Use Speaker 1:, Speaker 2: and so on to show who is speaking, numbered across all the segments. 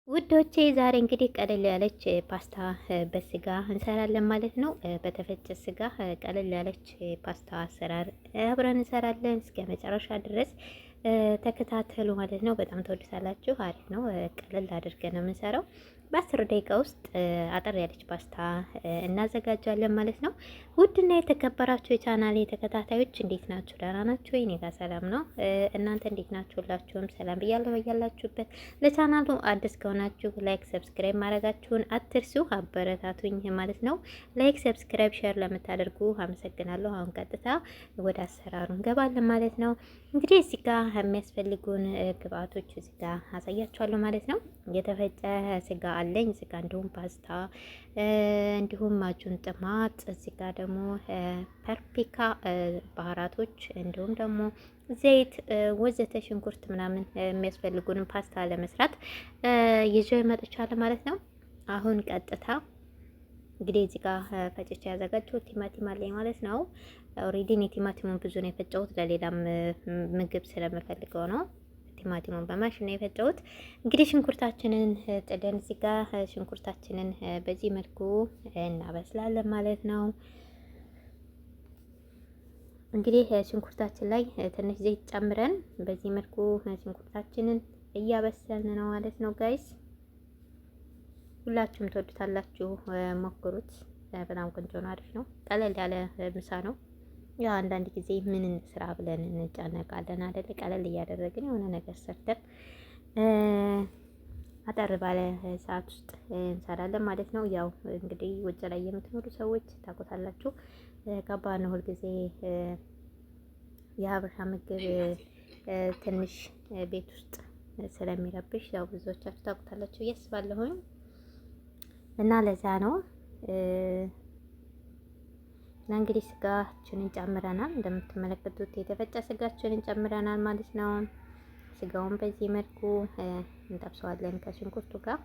Speaker 1: ውዶቼ ዛሬ እንግዲህ ቀለል ያለች ፓስታ በስጋ እንሰራለን ማለት ነው። በተፈጨ ስጋ ቀለል ያለች ፓስታ አሰራር አብረን እንሰራለን። እስከ መጨረሻ ድረስ ተከታተሉ ማለት ነው። በጣም ተወዱታላችሁ። አሪፍ ነው። ቀለል አድርገን ነው የምንሰራው። በ10 ደቂቃ ውስጥ አጠር ያለች ፓስታ እናዘጋጃለን ማለት ነው። ውድና የተከበራችሁ የቻናሌ ተከታታዮች እንዴት ናችሁ? ደህና ናችሁ? እኔ ጋር ሰላም ነው። እናንተ እንዴት ናችሁ? ሁላችሁም ሰላም ብያለሁ በያላችሁበት። ለቻናሉ አዲስ ከሆናችሁ ላይክ፣ ሰብስክራይብ ማድረጋችሁን አትርሱ። አበረታቱኝ ማለት ነው። ላይክ፣ ሰብስክራይብ፣ ሼር ለምታደርጉ አመሰግናለሁ። አሁን ቀጥታ ወደ አሰራሩ እንገባለን ማለት ነው። እንግዲህ እዚህ ጋር የሚያስፈልጉን ግብአቶች እዚህ ጋር አሳያችኋለሁ ማለት ነው። የተፈጨ ስጋ አለኝ እዚህ ጋር፣ እንዲሁም ፓስታ፣ እንዲሁም ማጁን ጥማጥ፣ እዚህ ጋር ደግሞ ፐርፒካ ባህራቶች፣ እንዲሁም ደግሞ ዘይት ወዘተ፣ ሽንኩርት ምናምን የሚያስፈልጉንን ፓስታ ለመስራት ይዤ መጥቻለሁ ማለት ነው። አሁን ቀጥታ እንግዲህ እዚህ ጋር ፈጭቼ ያዘጋጀሁት ቲማቲም አለኝ ማለት ነው። ኦሬዲ እኔ ቲማቲሙን ብዙ ነው የፈጨሁት፣ ለሌላም ምግብ ስለምፈልገው ነው። ቲማቲሙን በማሽን ነው የፈጨሁት። እንግዲህ ሽንኩርታችንን ጥደን እዚህ ጋር ሽንኩርታችንን በዚህ መልኩ እናበስላለን ማለት ነው። እንግዲህ ሽንኩርታችን ላይ ትንሽ ዘይት ጨምረን በዚህ መልኩ ሽንኩርታችንን እያበሰልን ነው ማለት ነው ጋይስ። ሁላችሁም ትወዱታላችሁ፣ ሞክሩት። በጣም ቆንጆ ነው፣ አሪፍ ነው። ቀለል ያለ ምሳ ነው። ያው አንዳንድ ጊዜ ምን እንስራ ብለን እንጨነቃለን አይደል? ቀለል እያደረግን የሆነ ነገር ሰርተን አጠር ባለ ሰዓት ውስጥ እንሰራለን ማለት ነው። ያው እንግዲህ ውጭ ላይ የምትኖሩ ሰዎች ታውቁታላችሁ፣ ከባድ ነው ሁልጊዜ የሀበሻ ምግብ ትንሽ ቤት ውስጥ ስለሚረብሽ ያው ብዙዎቻችሁ ታውቁታላችሁ ብዬ አስባለሁኝ። እና ለዛ ነው እና እንግዲህ ስጋችንን ጨምረናል። እንደምትመለከቱት የተፈጨ ስጋችንን ጨምረናል ማለት ነው። ስጋውን በዚህ መልኩ እንጠብሰዋለን ከሽንኩርቱ ጋር።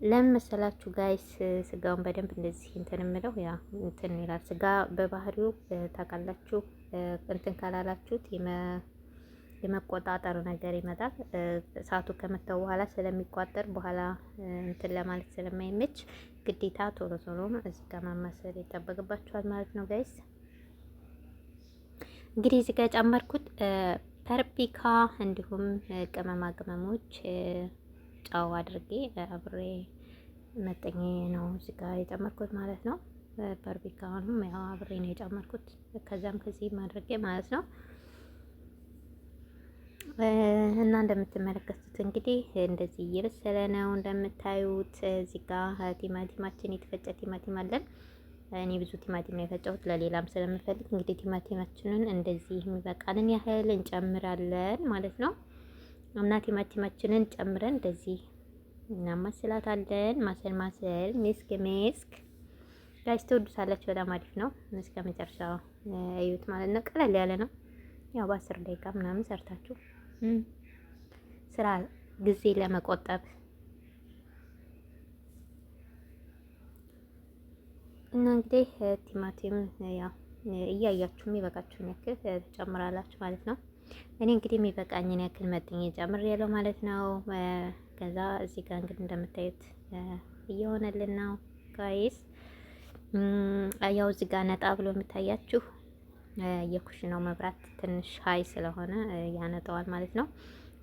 Speaker 1: ለምን መሰላችሁ ጋይስ? ስጋውን በደንብ እንደዚህ እንትን የምለው ያ እንትን ይላል። ስጋ በባህሪው ታውቃላችሁ፣ እንትን ካላላችሁት የመቆጣጠር ነገር ይመጣል። እሳቱ ከመታው በኋላ ስለሚቋጠር በኋላ እንትን ለማለት ስለማይመች ግዴታ ቶሎ ቶሎ እዚህ ጋር ማማሰል ይጠበቅባችኋል ማለት ነው ጋይስ። እንግዲህ እዚህ ጋር ጨመርኩት ፐርፒካ፣ እንዲሁም ቅመማ ቅመሞች ጨው አድርጌ አብሬ መጠኜ ነው እዚህ ጋር የጨመርኩት ማለት ነው። ፐርፒካውንም ያው አብሬ ነው የጨመርኩት ከዛም ከዚህም አድርጌ ማለት ነው። እና እንደምትመለከቱት እንግዲህ እንደዚህ እየበሰለ ነው እንደምታዩት። እዚህ ጋር ቲማቲማችን የተፈጨ ቲማቲም አለን። እኔ ብዙ ቲማቲም ነው የፈጨሁት ለሌላም ስለምፈልግ እንግዲህ ቲማቲማችንን እንደዚህ የሚበቃንን ያህል እንጨምራለን ማለት ነው። እና ቲማቲማችንን ጨምረን እንደዚህ እናማስላታለን። ማሰል ሜስክ ጋይስ ትወዱታላችሁ። በጣም አሪፍ ነው። እስከ መጨረሻው እዩት ማለት ነው። ቀለል ያለ ነው። ያው በ10 ደቂቃ ምናምን ሰርታችሁ ስራ ጊዜ ለመቆጠብ እና እንግዲህ ቲማቲም ያው እያያችሁ የሚበቃችሁን ያክል ትጨምራላችሁ ማለት ነው። እኔ እንግዲህ የሚበቃኝን ያክል መጥኜ ጨምሬያለሁ ማለት ነው። ከዛ እዚህ ጋር እንግዲህ እንደምታዩት እየሆነልን ነው ጋይስ። ያው እዚህ ጋር ነጣ ብሎ የሚታያችሁ የኩሽናው መብራት ትንሽ ሀይ ስለሆነ ያነጠዋል ማለት ነው።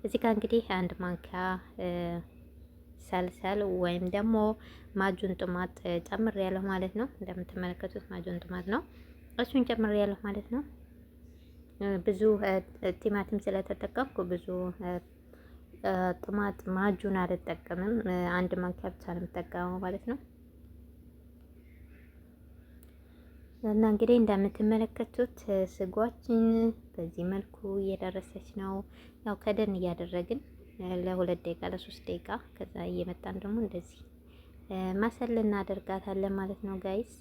Speaker 1: እዚህ ጋር እንግዲህ አንድ ማንኪያ ሰልሰል ወይም ደግሞ ማጁን ጥማት ጨምሬያለሁ ማለት ነው። እንደምትመለከቱት ማጁን ጥማት ነው፣ እሱን ጨምሬያለሁ ማለት ነው። ብዙ ቲማቲም ስለተጠቀምኩ ብዙ ጥማት ማጁን አልጠቀምም። አንድ ማንኪያ ብቻ ነው የምጠቀመው ማለት ነው። እና እንግዲህ እንደምትመለከቱት ስጓችን በዚህ መልኩ እየደረሰች ነው። ያው ከደን እያደረግን ለ2 ደቂቃ ለ3 ደቂቃ ከዛ እየመጣን ደግሞ እንደዚህ ማሰል እናደርጋታለን ማለት ነው ጋይስ።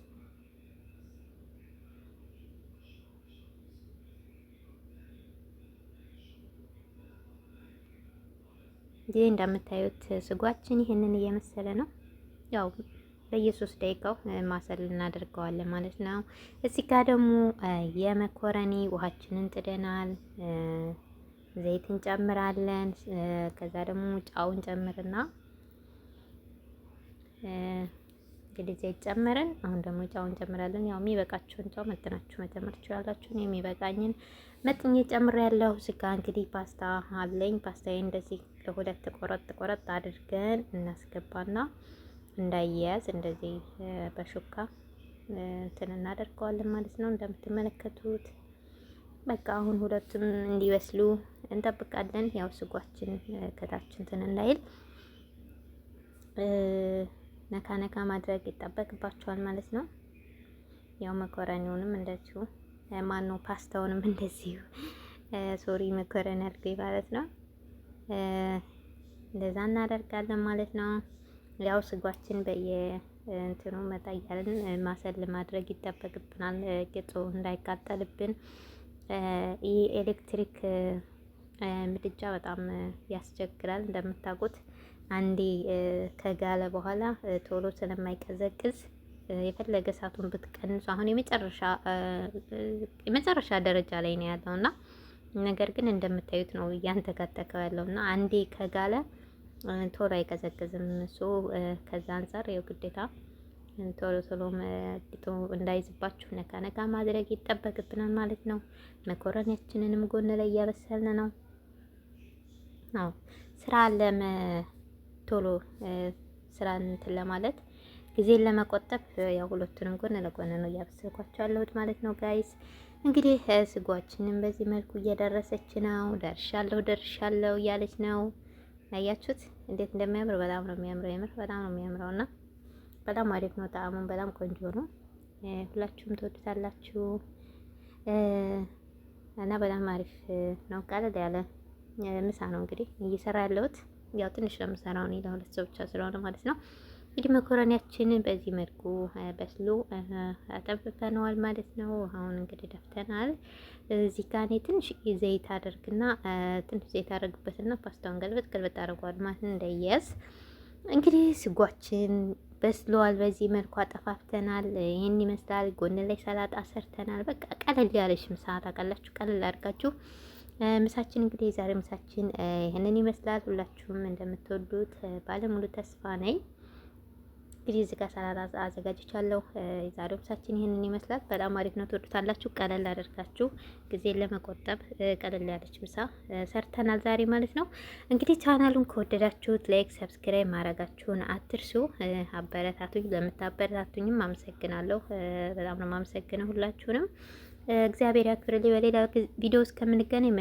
Speaker 1: እንግዲህ እንደምታዩት ስጓችን ይሄንን እየመሰለ ነው። ያው በየ3 ደቂቃው ማሰል እናደርገዋለን ማለት ነው። እዚህ ጋር ደግሞ የመኮረኒ ውሃችንን ጥደናል። ዘይት እንጨምራለን። ከዛ ደግሞ ጫውን ጨምርና እንግዲህ ዘይት ጨመረን። አሁን ደግሞ ጫውን እንጨምራለን። ያው የሚበቃችሁን ጫው መጥናችሁ መጨመር ትችላላችሁ። የሚበቃኝን መጥኜ ጨምሬያለሁ። እዚህ ጋር እንግዲህ ፓስታ አለኝ። ፓስታዬ እንደዚህ ለሁለት ቆረጥ አድርገን እናስገባና እንዳይያዝ እንደዚህ በሹካ እንትን እናደርገዋለን ማለት ነው። እንደምትመለከቱት በቃ አሁን ሁለቱም እንዲበስሉ እንጠብቃለን። ያው ስጓችን ከታች እንትን እንዳይል ነካ ነካ ማድረግ ይጠበቅባቸዋል ማለት ነው። ያው መኮረኒውንም እንደዚሁ ማነው ፓስታውንም እንደዚሁ ሶሪ መኮረኒ አድርገኝ ማለት ነው። እንደዛ እናደርጋለን ማለት ነው። ያው ስጓችን እንትኑ መጣ እያልን ማሰል ማድረግ ይጠበቅብናል፣ ቂጡ እንዳይቃጠልብን። ይህ ኤሌክትሪክ ምድጃ በጣም ያስቸግራል እንደምታውቁት። አንዴ ከጋለ በኋላ ቶሎ ስለማይቀዘቅዝ የፈለገ እሳቱን ብትቀንሱ፣ አሁን የመጨረሻ ደረጃ ላይ ነው ያለውና ነገር ግን እንደምታዩት ነው እያንተከተከው ያለውና አንዴ ከጋለ ቶሎ አይቀዘቅዝም እሱ። ከዛ አንፃር ያው ግዴታ ቶሎ ቂጡ እንዳይዝባችሁ ነካ ነካ ማድረግ ይጠበቅብናል ማለት ነው። መኮረኒያችንንም ጎን ላይ እያበሰልን ነው። አዎ ስራ ቶሎ ስራ እንትን ለማለት ጊዜን ለመቆጠብ ያው ሁለቱንም ጎን ለጎን ነው እያበሰልኳቸው ያለሁት ማለት ነው ጋይስ። እንግዲህ ስጓችንም በዚህ መልኩ እየደረሰች ነው። ደርሻለሁ እያለች ነው። ያያችሁት እንዴት እንደሚያምር በጣም ነው የሚያምረው። የምር በጣም ነው የሚያምረው እና በጣም አሪፍ ነው። ጣዕሙን በጣም ቆንጆ ነው። ሁላችሁም ትወዱታላችሁ እና በጣም አሪፍ ነው። ቀለል ያለ ምሳ ነው እንግዲህ እየሰራ ያለሁት። ያው ትንሽ ነው የምሰራው እኔ ለሁለት ሰው ብቻ ስለሆነ ማለት ነው። እንግዲህ መኮረኒያችንን በዚህ መልኩ በስሎ አጠብቀነዋል ማለት ነው። አሁን እንግዲህ ደፍተናል። እዚህ ጋር እኔ ትንሽ ዘይት አደርግበትና ፓስታውን ገልበጥ አድርጓል ማለት ነው እንዳይያዝ። እንግዲህ ስጓችን በስሏል። በዚህ መልኩ አጠፋፍተናል። ይሄን ይመስላል። ጎን ላይ ሰላጣ ሰርተናል። በቃ ቀለል ያለች ምሳ ታውቃላችሁ፣ ቀለል አድርጋችሁ ምሳችን እንግዲህ የዛሬ ምሳችን ይሄንን ይመስላል። ሁላችሁም እንደምትወዱት ባለሙሉ ተስፋ ነኝ። እንግዲህ እዚህ ጋር ሰላጣ አዘጋጅቻለሁ። የዛሬው ምሳችን ይሄንን ይመስላል። በጣም አሪፍ ነው፣ ትወዱታላችሁ። ቀለል አድርጋችሁ ጊዜን ለመቆጠብ ቀለል ያለች ምሳ ሰርተናል ዛሬ ማለት ነው። እንግዲህ ቻናሉን ከወደዳችሁት ላይክ፣ ሰብስክራይብ ማድረጋችሁን አትርሱ። አበረታቱኝ። ለምታበረታቱኝም አመሰግናለሁ። በጣም ነው የማመሰግነው ሁላችሁንም። እግዚአብሔር ያክብርልኝ። በሌላ ቪዲዮ እስከምንገናኝ